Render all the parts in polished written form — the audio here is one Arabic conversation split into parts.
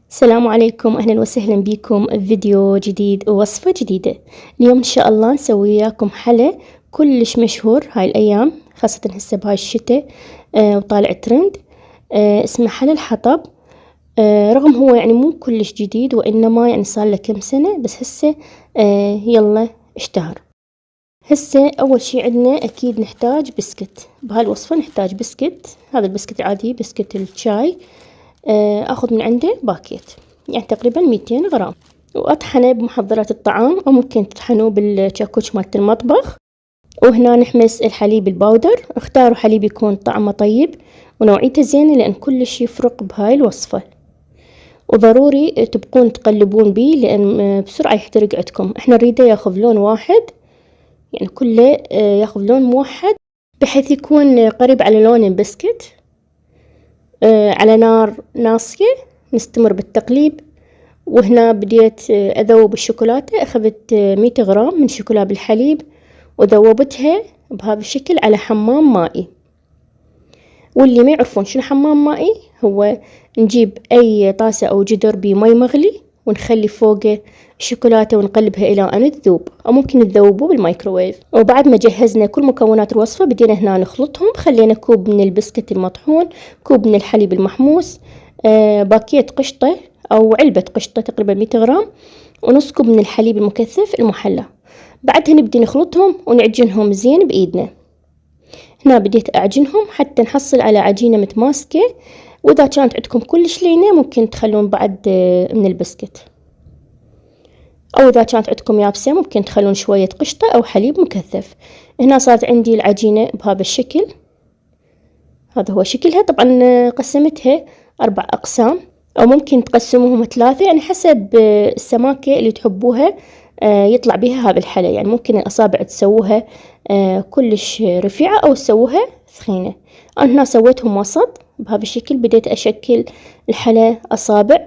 السلام عليكم، أهلا وسهلا بكم بفيديو جديد ووصفة جديدة. اليوم إن شاء الله نسوي وياكم حلا كلش مشهور هاي الأيام، خاصة هسه بهاي الشتاء وطالع ترند. اسمه حلا الحطب. رغم هو يعني مو كلش جديد، وإنما يعني صار له كم سنة، بس هسه يلا اشتهر. هسه أول شي عندنا أكيد نحتاج بسكت. بهالوصفة نحتاج بسكت، هذا البسكت العادي، بسكت الشاي. أخذ من عنده باكيت، يعني تقريبا 200 غرام، وأطحنه بمحضرات الطعام، أو ممكن تطحنوه بالشاكوش مالت المطبخ. وهنا نحمس الحليب الباودر. اختاروا حليب يكون طعمه طيب ونوعيته زينة، لأن كلش يفرق بهاي الوصفة. وضروري تبقون تقلبون بيه، لأن بسرعة يحترق عندكم. احنا نريده ياخذ لون واحد، يعني كله ياخذ لون موحد، بحيث يكون قريب على لون البسكت. على نار ناصية نستمر بالتقليب. وهنا بديت أذوب الشوكولاتة. أخذت 100 غرام من شوكولا بالحليب، وذوبتها بهذا الشكل على حمام مائي. واللي ما يعرفون شنو حمام مائي، هو نجيب أي طاسة أو جدر بمي مغلي، ونخلي فوقه الشوكولاتة ونقلبها إلى أن تذوب، أو ممكن تذوبوا بالمايكروويف. وبعد ما جهزنا كل مكونات الوصفة، بدينا هنا نخلطهم. خلينا كوب من البسكت المطحون، كوب من الحليب المحموس، باكيت قشطة أو علبة قشطة تقريبا 100 غرام، ونص كوب من الحليب المكثف المحلى. بعدها نبدي نخلطهم ونعجنهم زين بإيدنا. هنا بديت أعجنهم حتى نحصل على عجينة متماسكة. وإذا كانت عندكم كلش لينة ممكن تخلون بعد من البسكت، أو إذا كانت عندكم يابسة ممكن تخلون شوية قشطة أو حليب مكثف. هنا صارت عندي العجينة بهذا الشكل. هذا هو شكلها. طبعا قسمتها 4 أقسام، أو ممكن تقسموهم 3، يعني حسب السماكة اللي تحبوها يطلع بها هذا الحلا. يعني ممكن الأصابع تسووها كلش رفيعة، أو تسووها ثخينة. أنا هنا سويتهم وسط بهذا الشكل. بديت أشكل الحلا أصابع،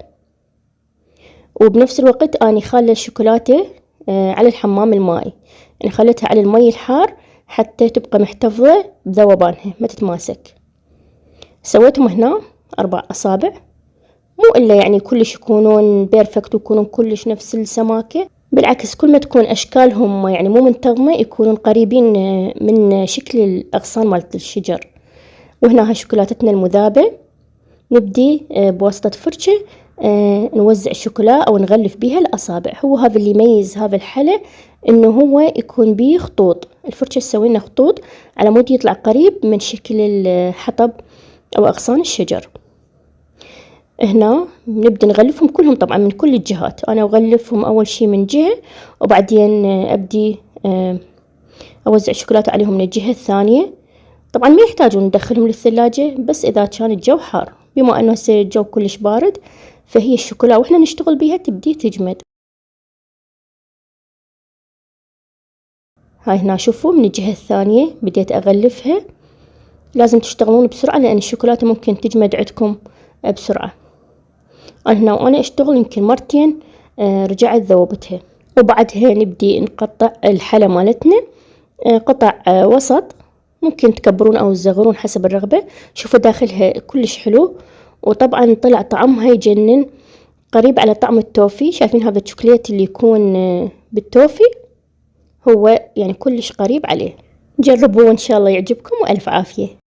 وبنفس الوقت أني خالة الشوكولاتة على الحمام المائي، يعني خليتها على المي الحار حتى تبقى محتفظة بذوبانها ما تتماسك. سويتهم هنا 4 أصابع، مو إلا يعني كلش يكونون بيرفكت ويكونون كلش نفس السماكة. بالعكس، كل ما تكون أشكالهم يعني مو منتظمة، يكونون قريبين من شكل الأغصان مالت الشجر. وهنا هاي شوكولاتتنا المذابة. نبدي بواسطة فرشة نوزع الشوكولا أو نغلف بيها الأصابع. هو هذا اللي يميز هذا الحلا، إنه هو يكون بيه خطوط. الفرشة تسوي لنا خطوط على مود يطلع قريب من شكل الحطب أو أغصان الشجر. هنا نبدأ نغلفهم كلهم طبعا من كل الجهات. أنا أغلفهم أول شي من جهة، وبعدين أبدي أوزع الشوكولاتة عليهم من الجهة الثانية. طبعا ما يحتاجون ندخلهم للثلاجة، بس إذا كان الجو حار. بما أنه هسه الجو كلش بارد، فهي الشوكولا وإحنا نشتغل بيها تبدي تجمد. هاي هنا شوفوا من الجهة الثانية بديت أغلفها. لازم تشتغلون بسرعة، لأن الشوكولاتة ممكن تجمد عندكم بسرعة. أنا هنا وأنا أشتغل يمكن مرتين رجعت ذوبتها. وبعدها نبدي نقطع الحلا مالتنا قطع وسط. ممكن تكبرون أو تصغرون حسب الرغبة. شوفوا داخلها كلش حلو، وطبعا طلع طعمها يجنن، قريب على طعم التوفي. شايفين هذا الشوكولات اللي يكون بالتوفي؟ هو يعني كلش قريب عليه. جربوه وإن شاء الله يعجبكم، وألف عافية.